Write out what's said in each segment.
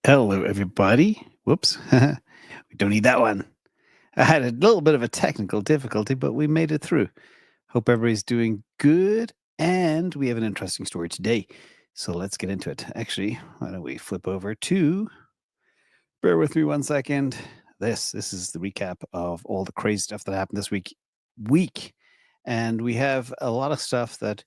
Hello, everybody. Whoops. We don't need that one. I had a little bit of a technical difficulty, but we made it through. Hope everybody's doing good. And we have an interesting story today. So let's get into it. Actually, why don't we flip over to, bear with me 1 second. This is the recap of all the crazy stuff that happened this week. And we have a lot of stuff that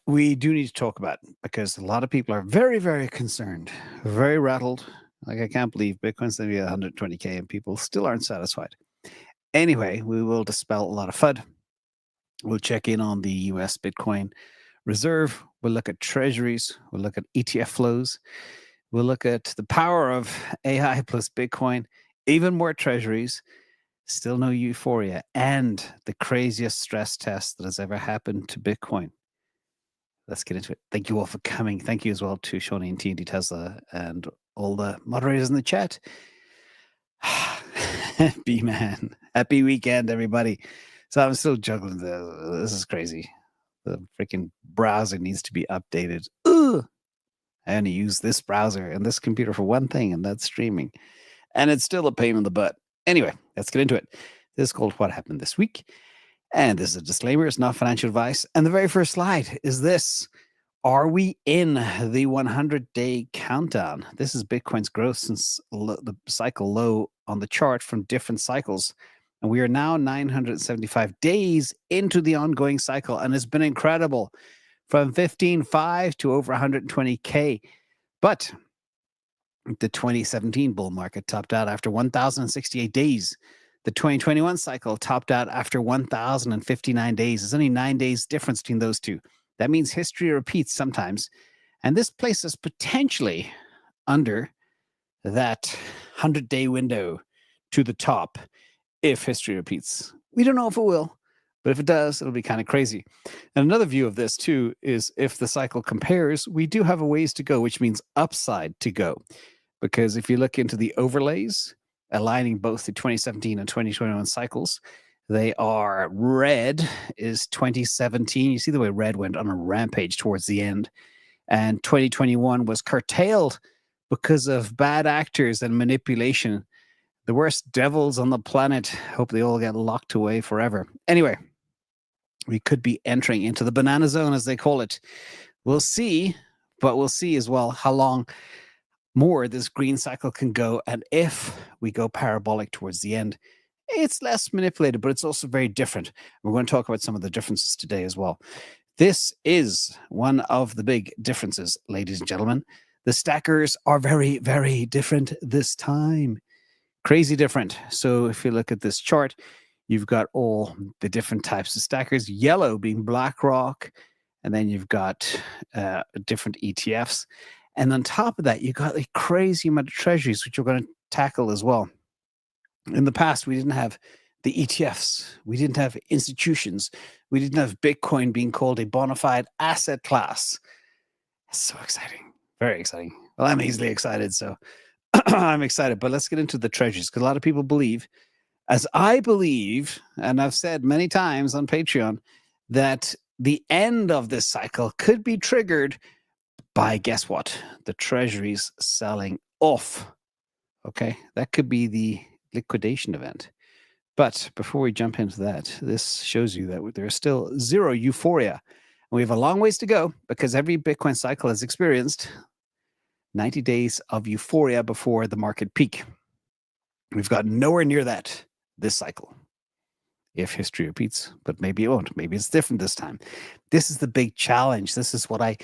we do need to talk about because a lot of people are very, very concerned, very rattled. Like, I can't believe Bitcoin's going to be at 120K and people still aren't satisfied. Anyway, we will dispel a lot of FUD. We'll check in on the US Bitcoin Reserve. We'll look at treasuries. We'll look at ETF flows. We'll look at the power of AI plus Bitcoin, even more treasuries, still no Euphoria, and the craziest stress test that has ever happened to Bitcoin. Let's get into it. Thank you all for coming. Thank you as well to Shawnee and TNT Tesla and all the moderators in the chat. B-man. Happy weekend, everybody. So I'm still juggling. This is crazy. The freaking browser needs to be updated. Ugh. I only use this browser and this computer for one thing, and that's streaming. And it's still a pain in the butt. Anyway, let's get into it. This is called What Happened This Week. And this is a disclaimer. It's not financial advice. And the very first slide is this. Are we in the 100-day countdown? This is Bitcoin's growth since the cycle low on the chart from different cycles. And we are now 975 days into the ongoing cycle. And it's been incredible from 15.5 to over 120K. But the 2017 bull market topped out after 1,068 days. The 2021 cycle topped out after 1,059 days. There's only 9 days difference between those two. That means history repeats sometimes. And this places us potentially under that 100-day window to the top if history repeats. We don't know if it will, but if it does, it'll be kind of crazy. And another view of this, too, is if the cycle compares, we do have a ways to go, which means upside to go. Because if you look into the overlays, aligning both the 2017 and 2021 cycles, they are red is 2017. You see the way red went on a rampage towards the end. And 2021 was curtailed because of bad actors and manipulation. The worst devils on the planet. Hope they all get locked away forever. Anyway, we could be entering into the banana zone, as they call it. We'll see, but we'll see as well how long more this green cycle can go, and if we go parabolic towards the end, it's less manipulated, but it's also very different. We're going to talk about some of the differences today as well. This is one of the big differences, ladies and gentlemen. The stackers are very, very different this time. Crazy different. So if you look at this chart, you've got all the different types of stackers, yellow being BlackRock, and then you've got different ETFs. And on top of that, you got a crazy amount of treasuries, which we're going to tackle as well. In the past, we didn't have the ETFs. We didn't have institutions. We didn't have Bitcoin being called a bona fide asset class. It's so exciting. Very exciting. Well, I'm easily excited, so I'm excited. But let's get into the treasuries, because a lot of people believe, as I believe, and I've said many times on Patreon, that the end of this cycle could be triggered by, guess what? The treasuries selling off. Okay, that could be the liquidation event. But before we jump into that, this shows you that there's still zero euphoria. And we have a long ways to go because every Bitcoin cycle has experienced 90 days of euphoria before the market peak. We've got nowhere near that this cycle. If history repeats, but maybe it won't. Maybe it's different this time. This is the big challenge. This is what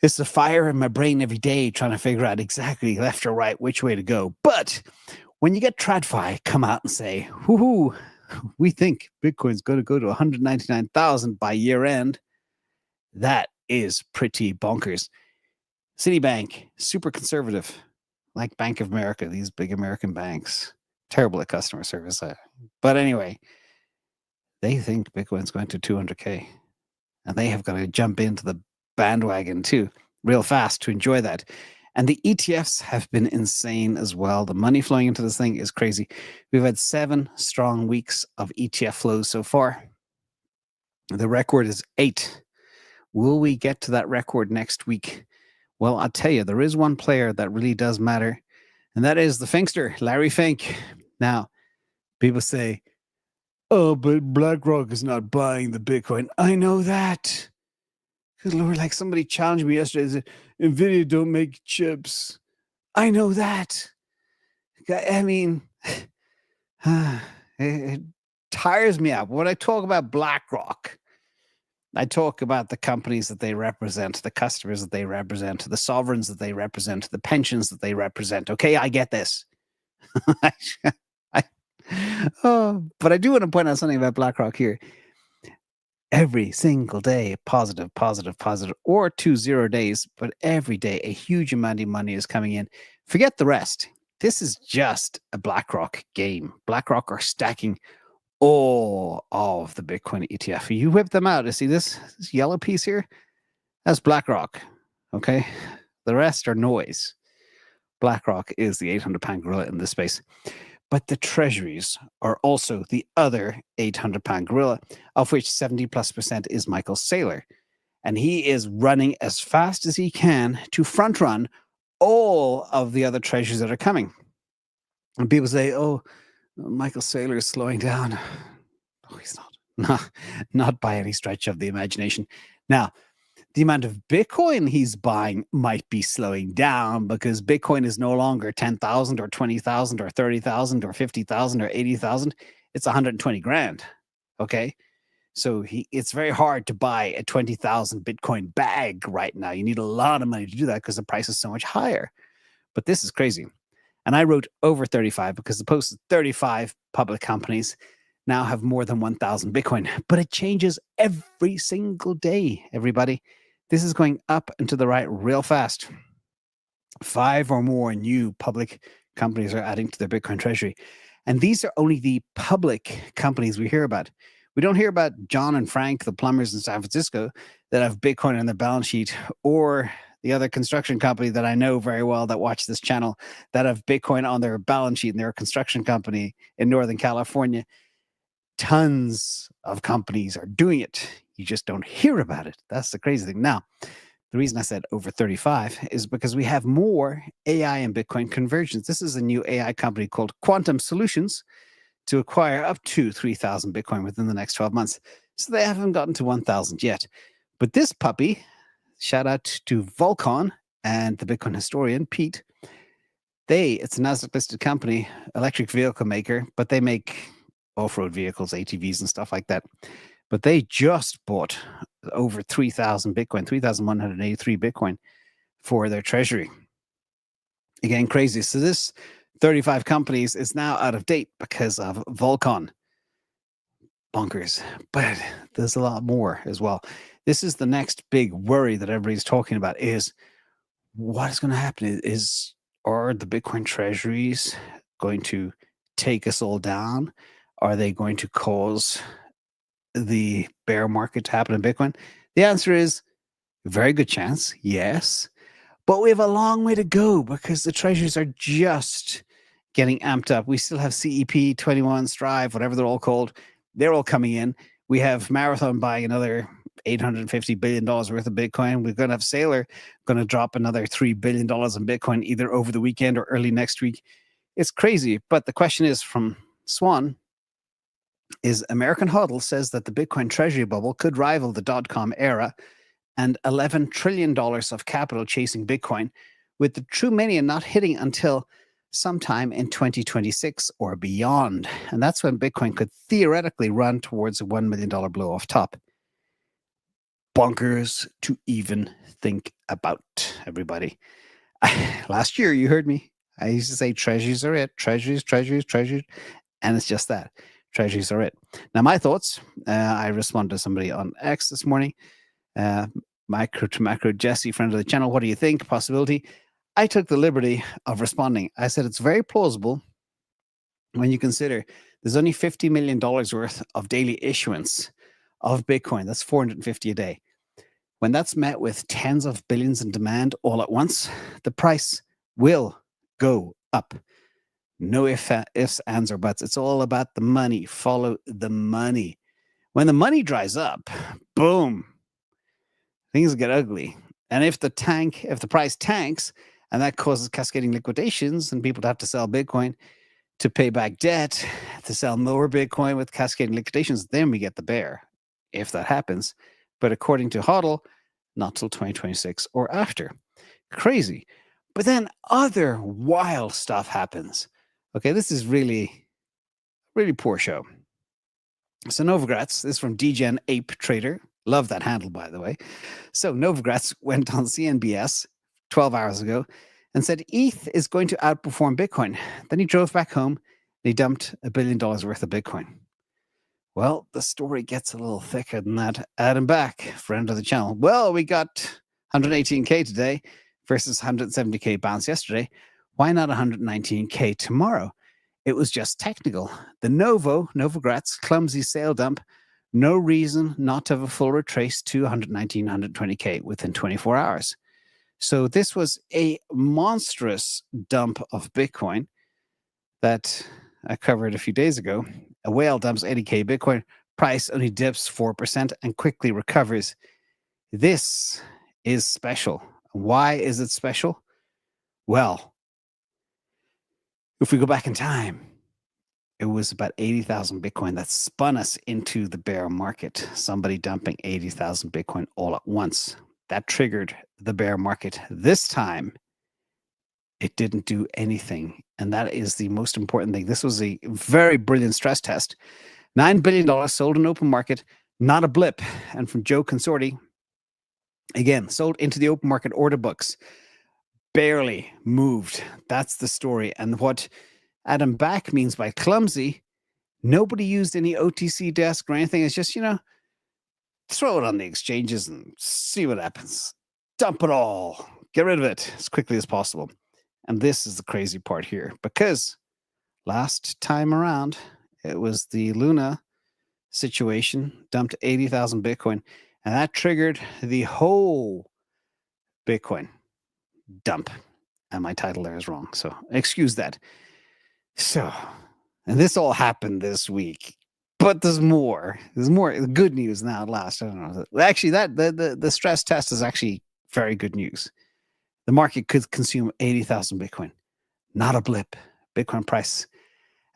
it's a fire in my brain every day trying to figure out exactly left or right, which way to go. But when you get TradFi come out and say, whoo, we think Bitcoin's going to go to 199,000 by year end, that is pretty bonkers. Citibank, super conservative, like Bank of America, these big American banks, terrible at customer service. But anyway, they think Bitcoin's going to 200K, and they have got to jump into the bandwagon too, real fast to enjoy that. And the ETFs have been insane as well. The money flowing into this thing is crazy. We've had 7 strong weeks of ETF flows so far. The record is 8. Will we get to that record next week? Well, I'll tell you, there is one player that really does matter, and that is the Finkster, Larry Fink. Now, people say, oh, but BlackRock is not buying the Bitcoin. I know that. Good Lord, like somebody challenged me yesterday, said, NVIDIA don't make chips. I know that. I mean, it tires me out. When I talk about BlackRock, I talk about the companies that they represent, the customers that they represent, the sovereigns that they represent, the pensions that they represent. Okay, I get this. But I do want to point out something about BlackRock here. Every single day, positive, positive, positive, or 2 0 days, but every day a huge amount of money is coming in. Forget the rest. This is just a BlackRock game. BlackRock are stacking all of the Bitcoin ETF. You whip them out. You see this yellow piece here? That's BlackRock. Okay. The rest are noise. BlackRock is the 800-pound gorilla in this space. But the treasuries are also the other 800-pound gorilla, of which 70+% is Michael Saylor. And he is running as fast as he can to front run all of the other treasuries that are coming. And people say, oh, Michael Saylor is slowing down. Oh, he's not. Not by any stretch of the imagination. Now, the amount of Bitcoin he's buying might be slowing down because Bitcoin is no longer 10,000 or 20,000 or 30,000 or 50,000 or 80,000. It's 120 grand. Okay. So it's very hard to buy a 20,000 Bitcoin bag right now. You need a lot of money to do that because the price is so much higher. But this is crazy. And I wrote over 35 because the post is 35 public companies now have more than 1,000 Bitcoin. But it changes every single day, everybody. This is going up and to the right real fast. 5 or more new public companies are adding to their Bitcoin treasury. And these are only the public companies we hear about. We don't hear about John and Frank, the plumbers in San Francisco, that have Bitcoin on their balance sheet, or the other construction company that I know very well that watch this channel that have Bitcoin on their balance sheet, and they're a construction company in Northern California. Tons of companies are doing it. You just don't hear about it. That's the crazy thing. Now, the reason I said over 35 is because we have more AI and Bitcoin convergence. This is a new AI company called Quantum Solutions to acquire up to 3,000 Bitcoin within the next 12 months. So they haven't gotten to 1,000 yet. But this puppy, shout out to Volcon and the Bitcoin historian, Pete. It's a Nasdaq listed company, electric vehicle maker, but they make off-road vehicles, ATVs and stuff like that. But they just bought over 3,000 Bitcoin, 3,183 Bitcoin for their treasury. Again, crazy. So this 35 companies is now out of date because of Volcon. Bonkers. But there's a lot more as well. This is the next big worry that everybody's talking about is what is going to happen are the Bitcoin treasuries going to take us all down? Are they going to cause the bear market to happen in Bitcoin? The answer is very good chance, yes. But we have a long way to go because the treasuries are just getting amped up. We still have CEP, 21, Strive, whatever they're all called. They're all coming in. We have Marathon buying another $850 billion worth of Bitcoin. We're going to have Saylor going to drop another $3 billion in Bitcoin either over the weekend or early next week. It's crazy. But the question is from Swan, is American Hodl says that the Bitcoin treasury bubble could rival the dot-com era and $11 trillion of capital chasing Bitcoin, with the true mania not hitting until sometime in 2026 or beyond. And that's when Bitcoin could theoretically run towards a $1 million blow off top. Bonkers to even think about, everybody. Last year, you heard me. I used to say treasuries are it. Treasuries. And it's just that. Treasuries are it. Now, my thoughts, I responded to somebody on X this morning. Micro to macro, Jesse, friend of the channel. What do you think? Possibility. I took the liberty of responding. I said it's very plausible when you consider there's only $50 million worth of daily issuance of Bitcoin. That's 450 a day. When that's met with tens of billions in demand all at once, the price will go up. No ifs, ands, or buts. It's all about the money. Follow the money. When the money dries up, boom, things get ugly. And if the price tanks, and that causes cascading liquidations and people have to sell Bitcoin to pay back debt, to sell more Bitcoin with cascading liquidations, then we get the bear, if that happens. But according to HODL, not till 2026 or after. Crazy. But then other wild stuff happens. Okay, this is really, really poor show. So Novogratz, this is from DGen Ape Trader. Love that handle, by the way. So Novogratz went on CNBS 12 hours ago and said ETH is going to outperform Bitcoin. Then he drove back home and he dumped $1 billion worth of Bitcoin. Well, the story gets a little thicker than that. Adam Back, friend of the channel. Well, we got 118K today versus 170K bounce yesterday. Why not 119K tomorrow? It was just technical. The Novogratz, Clumsy sale dump, no reason not to have a full retrace to 119, 120K within 24 hours. So this was a monstrous dump of Bitcoin that I covered a few days ago. A whale dumps 80K Bitcoin, price only dips 4% and quickly recovers. This is special. Why is it special? Well, if we go back in time, it was about 80,000 Bitcoin that spun us into the bear market. Somebody dumping 80,000 Bitcoin all at once. That triggered the bear market. This time, it didn't do anything. And that is the most important thing. This was a very brilliant stress test. $9 billion sold in open market, not a blip. And from Joe Consorti, again, sold into the open market order books. Barely moved. That's the story. And what Adam Back means by clumsy, nobody used any OTC desk or anything. It's just, throw it on the exchanges and see what happens. Dump it all. Get rid of it as quickly as possible. And this is the crazy part here, because last time around, it was the Luna situation, dumped 80,000 Bitcoin, and that triggered the whole Bitcoin dump. And my title there is wrong, so excuse that. So, and this all happened this week, but there's more. There's more good news now at last. I don't know. Actually, the stress test is actually very good news. The market could consume 80,000 Bitcoin. Not a blip. Bitcoin price,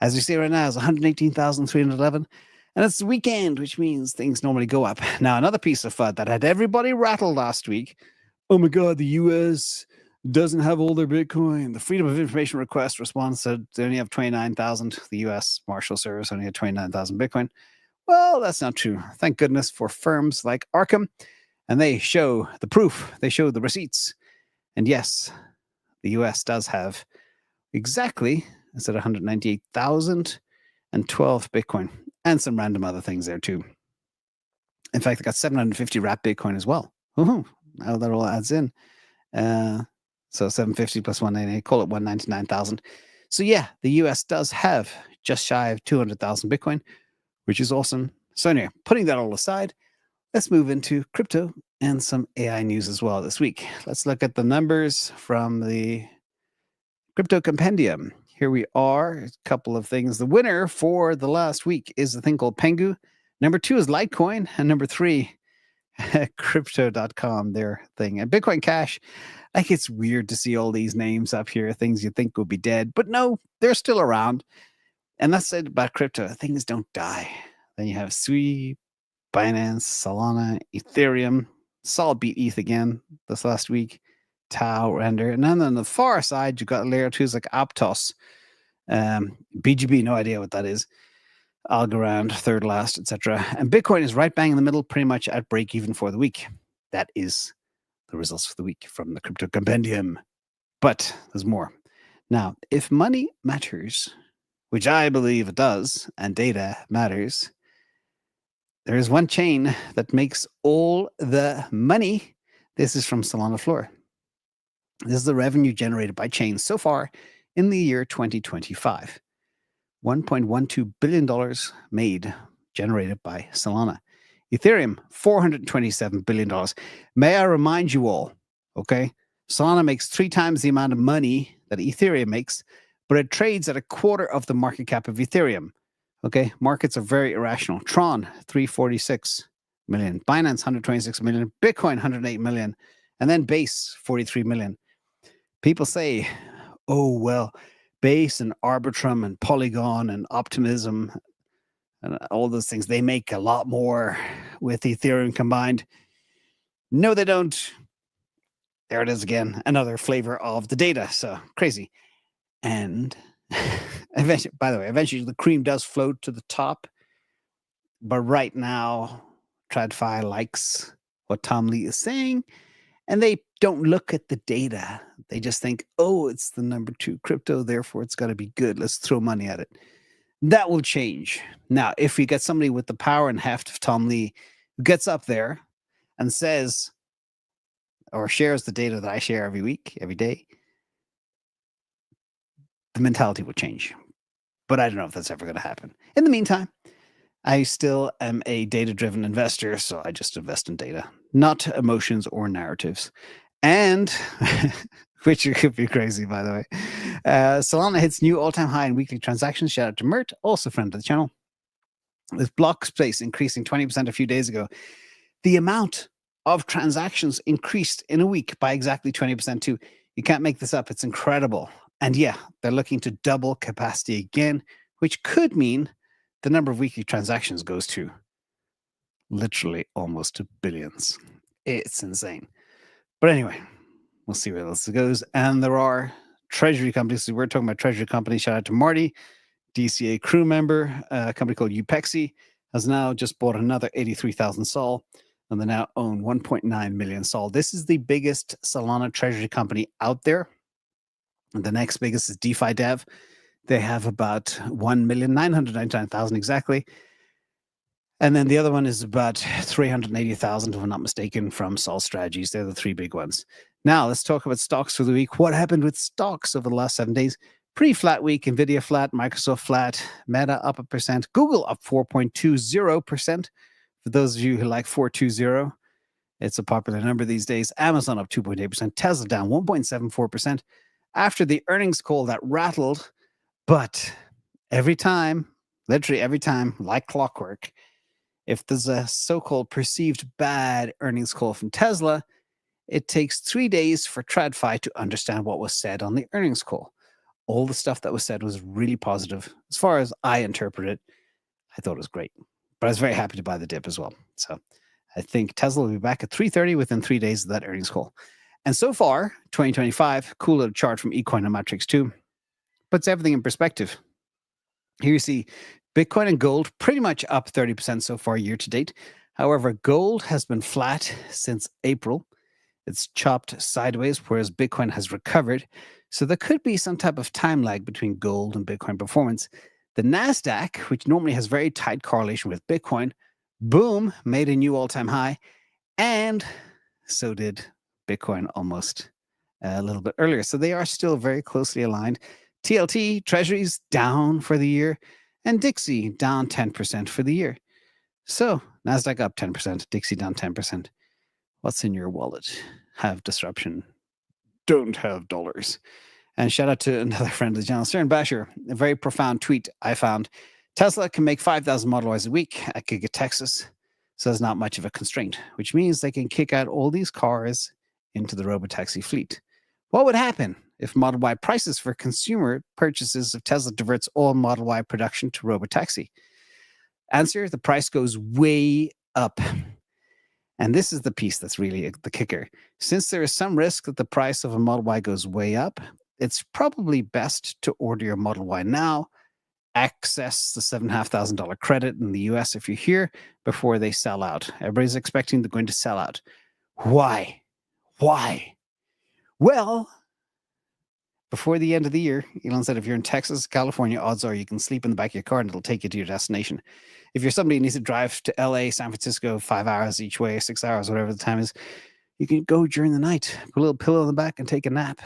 as we see right now, is 118,311. And it's the weekend, which means things normally go up. Now, another piece of FUD that had everybody rattled last week. Oh my God, the US doesn't have all their Bitcoin. The Freedom of Information Request response said they only have 29,000. The US Marshal Service only had 29,000 Bitcoin. Well, that's not true. Thank goodness for firms like Arkham. And they show the proof. They show the receipts. And yes, the US does have exactly, instead of 198,012 Bitcoin and some random other things there too. In fact, they got 750 wrapped Bitcoin as well. Now that all adds in. So 750 plus 198, call it 199,000. So yeah, the US does have just shy of 200,000 Bitcoin, which is awesome. So anyway, putting that all aside, let's move into crypto and some AI news as well this week. Let's look at the numbers from the Crypto Compendium. Here we are, a couple of things. The winner for the last week is a thing called Pengu. Number 2 is Litecoin. And number 3, Crypto.com, their thing. And Bitcoin Cash, like it's weird to see all these names up here, things you think will be dead. But no, they're still around. And that's it about crypto. Things don't die. Then you have Sui, Binance, Solana, Ethereum. Solid beat ETH again this last week. Tau, Render. And then on the far side, you've got layer 2s like Aptos. BGB, no idea what that is. Algorand, third last, etc. And Bitcoin is right bang in the middle, pretty much at break even for the week. That is the results for the week from the Crypto Compendium. But there's more. Now, if money matters, which I believe it does, and data matters, there is one chain that makes all the money. This is from Solana Floor. This is the revenue generated by chains so far in the year 2025. $1.12 billion made, generated by Solana. Ethereum, $427 billion. May I remind you all, okay? Solana makes 3 times the amount of money that Ethereum makes, but it trades at a quarter of the market cap of Ethereum. Okay, markets are very irrational. Tron, 346 million. Binance, 126 million. Bitcoin, 108 million. And then Base, 43 million. People say, oh, well, Base and Arbitrum and Polygon and Optimism and all those things, they make a lot more with Ethereum combined. No, they don't. There it is again, another flavor of the data. So crazy. And eventually, by the way, eventually the cream does float to the top. But right now, TradFi likes what Tom Lee is saying, and they don't look at the data. They just think, oh, it's the number 2 crypto, therefore it's got to be good. Let's throw money at it. That will change. Now, if we get somebody with the power and heft of Tom Lee who gets up there and says, or shares the data that I share every week, every day, the mentality will change. But I don't know if that's ever going to happen. In the meantime, I still am a data-driven investor, so I just invest in data, not emotions or narratives. And, which could be crazy, by the way. Solana hits new all-time high in weekly transactions. Shout out to Mert, also friend of the channel. With block space increasing 20% a few days ago, the amount of transactions increased in a week by exactly 20% too. You can't make this up. It's incredible. And yeah, they're looking to double capacity again, which could mean the number of weekly transactions goes to literally almost to billions. It's insane. But anyway, we'll see where else it goes. And there are treasury companies. So we're talking about treasury companies. Shout out to Marty, DCA crew member. A company called Eupexi has now just bought another 83,000 Sol, and they now own 1.9 million Sol. This is the biggest Solana treasury company out there. And the next biggest is DeFi Dev. They have about 1,999,000 exactly. And then the other one is about 380,000, if I'm not mistaken, from Sol Strategies. They're the 3 big ones. Now, let's talk about stocks for the week. What happened with stocks over the last 7 days? Pretty flat week. NVIDIA flat, Microsoft flat, Meta up 1%, Google up 4.20%. For those of you who like 420, it's a popular number these days. Amazon up 2.8%, Tesla down 1.74%. After the earnings call that rattled, but every time, literally every time, like clockwork, if there's a so-called perceived bad earnings call from Tesla, it takes 3 days for TradFi to understand what was said on the earnings call. All the stuff that was said was really positive. As far as I interpret it, I thought it was great. But I was very happy to buy the dip as well. So I think Tesla will be back at 330 within 3 days of that earnings call. And so far, 2025, cool little chart from Ecoinometrics too, puts everything in perspective. Here you see Bitcoin and gold pretty much up 30% so far year to date. However, gold has been flat since April. It's chopped sideways, whereas Bitcoin has recovered. So there could be some type of time lag between gold and Bitcoin performance. The NASDAQ, which normally has very tight correlation with Bitcoin, boom, made a new all-time high. And so did Bitcoin almost a little bit earlier. So they are still very closely aligned. TLT, Treasuries down for the year, and Dixie down 10% for the year. So NASDAQ up 10%, Dixie down 10%. What's in your wallet? Have disruption. Don't have dollars. And shout out to another friend of the channel, Stern Basher. A very profound tweet I found. Tesla can make 5,000 Model Ys a week at Giga Texas. So there's not much of a constraint, which means they can kick out all these cars into the Robotaxi fleet. What would happen if Model Y prices for consumer purchases of Tesla diverts all Model Y production to Robotaxi? Answer, the price goes way up. And this is the piece that's really the kicker. Since there is some risk that the price of a Model Y goes way up, it's probably best to order your Model Y now, access the $7,500 credit in the US if you're here before they sell out. Everybody's expecting they're going to sell out. Why? Why? Well, before the end of the year, Elon said if you're in Texas, California, odds are you can sleep in the back of your car and it'll take you to your destination. If you're somebody who needs to drive to LA, San Francisco, 5 hours each way, 6 hours, whatever the time is, you can go during the night, put a little pillow in the back and take a nap.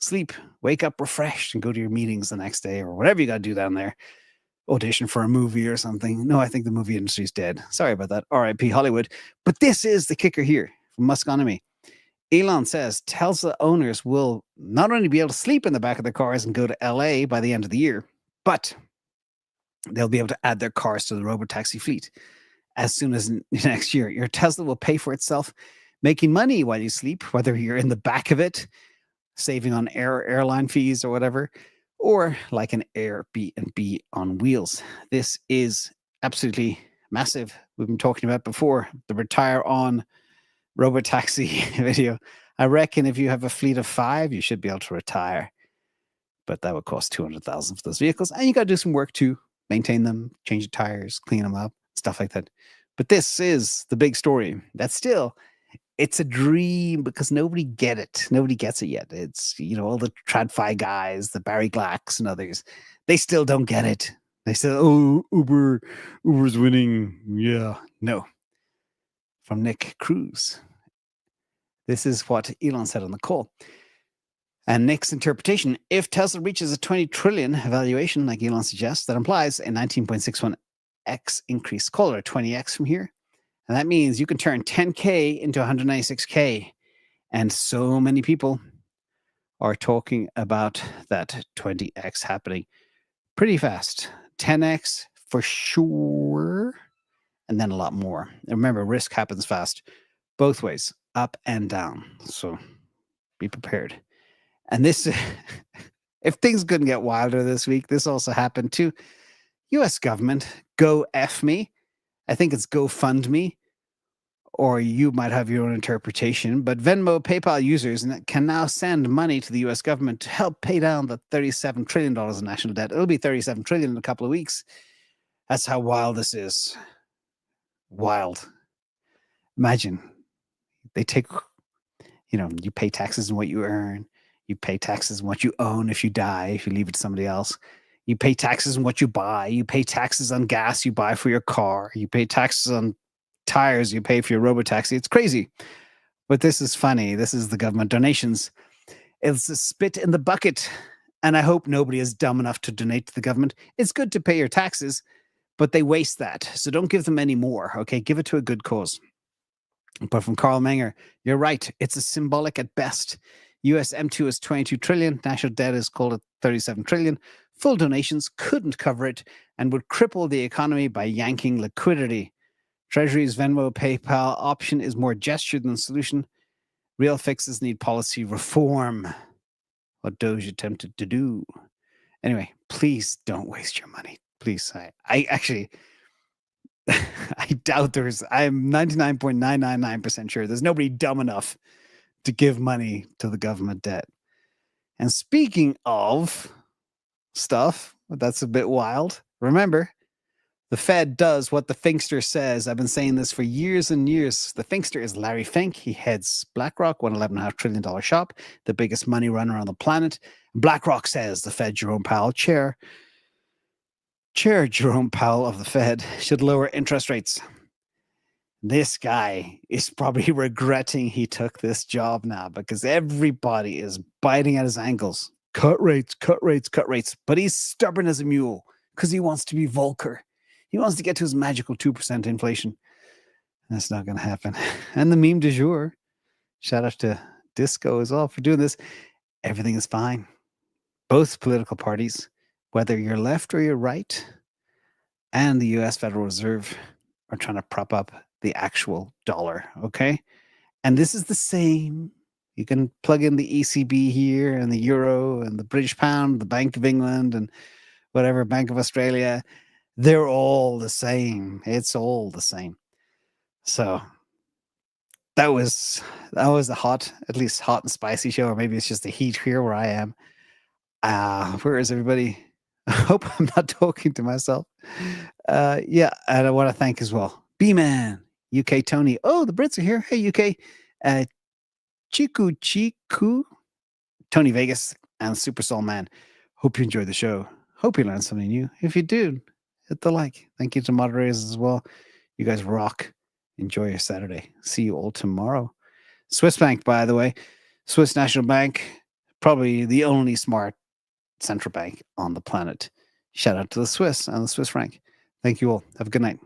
Sleep, wake up refreshed and go to your meetings the next day or whatever you got to do down there. Audition for a movie or something. No, I think the movie industry is dead. Sorry about that. RIP Hollywood. But this is the kicker here from Muskonomy. Elon says Tesla owners will not only be able to sleep in the back of their cars and go to LA by the end of the year, but they'll be able to add their cars to the Robotaxi fleet as soon as next year. Your Tesla will pay for itself making money while you sleep, whether you're in the back of it, saving on airline fees or whatever, or like an Airbnb on wheels. This is absolutely massive. We've been talking about before the retire on Robotaxi video. I reckon if you have a fleet of 5, you should be able to retire. But that would cost $200,000 for those vehicles. And you got to do some work to maintain them, change the tires, clean them up, stuff like that. But this is the big story. That's still, it's a dream because nobody get it. Nobody gets it yet. It's, all the TradFi guys, the Barry Glacks and others, they still don't get it. They still, Uber's winning. Yeah, no. From Nick Cruz. This is what Elon said on the call. And Nick's interpretation, if Tesla reaches a 20 trillion valuation, like Elon suggests, that implies a 19.61x increase. Call it a 20x from here. And that means you can turn 10K into 196K. And so many people are talking about that 20x happening pretty fast. 10x for sure. And then a lot more. And remember, risk happens fast, both ways, up and down. So be prepared. And this, if things couldn't get wilder this week, this also happened to U.S. government. Go F me. I think it's Go Fund Me, or you might have your own interpretation. But Venmo PayPal users can now send money to the U.S. government to help pay down the $37 trillion in national debt. It'll be $37 trillion in a couple of weeks. That's how wild this is. Wild. Imagine they take, you pay taxes on what you earn. You pay taxes on what you own if you die, if you leave it to somebody else. You pay taxes on what you buy. You pay taxes on gas you buy for your car. You pay taxes on tires you pay for your Robotaxi. It's crazy. But this is funny. This is the government donations. It's a spit in the bucket. And I hope nobody is dumb enough to donate to the government. It's good to pay your taxes, but they waste that. So don't give them any more. Okay, give it to a good cause. But from Carl Menger, you're right. It's a symbolic at best. US M2 is 22 trillion. National debt is called at 37 trillion. Full donations couldn't cover it and would cripple the economy by yanking liquidity. Treasury's Venmo PayPal option is more gesture than solution. Real fixes need policy reform. What Doge attempted to do. Anyway, please don't waste your money. Please. I actually, I doubt I'm 99.999% sure there's nobody dumb enough to give money to the government debt. And speaking of stuff that's a bit wild, remember, the Fed does what the Finkster says. I've been saying this for years and years. The Finkster is Larry Fink. He heads BlackRock, $11.5 trillion shop, the biggest money runner on the planet. BlackRock says the Fed Jerome Powell, Chair Jerome Powell of the Fed, should lower interest rates. This guy is probably regretting he took this job now because everybody is biting at his ankles. Cut rates, cut rates, cut rates. But he's stubborn as a mule because he wants to be Volcker. He wants to get to his magical 2% inflation. That's not going to happen. And the meme du jour, shout out to Disco as well for doing this. Everything is fine. Both political parties, whether you're left or you're right, and the U.S. Federal Reserve are trying to prop up the actual dollar, okay? And this is the same. You can plug in the ECB here and the euro and the British pound, the Bank of England and whatever, Bank of Australia. They're all the same. It's all the same. So that was a hot, at least hot and spicy show, or maybe it's just the heat here where I am. Where is everybody? I hope I'm not talking to myself. Yeah, and I want to thank as well B-Man, UK Tony. Oh, the Brits are here. Hey, UK. Chiku, Tony Vegas, and Super Soul Man. Hope you enjoyed the show. Hope you learned something new. If you did, hit the like. Thank you to moderators as well. You guys rock. Enjoy your Saturday. See you all tomorrow. Swiss Bank, by the way. Swiss National Bank, probably the only smart central bank on the planet. Shout out to the Swiss and the Swiss franc. Thank you all. Have a good night.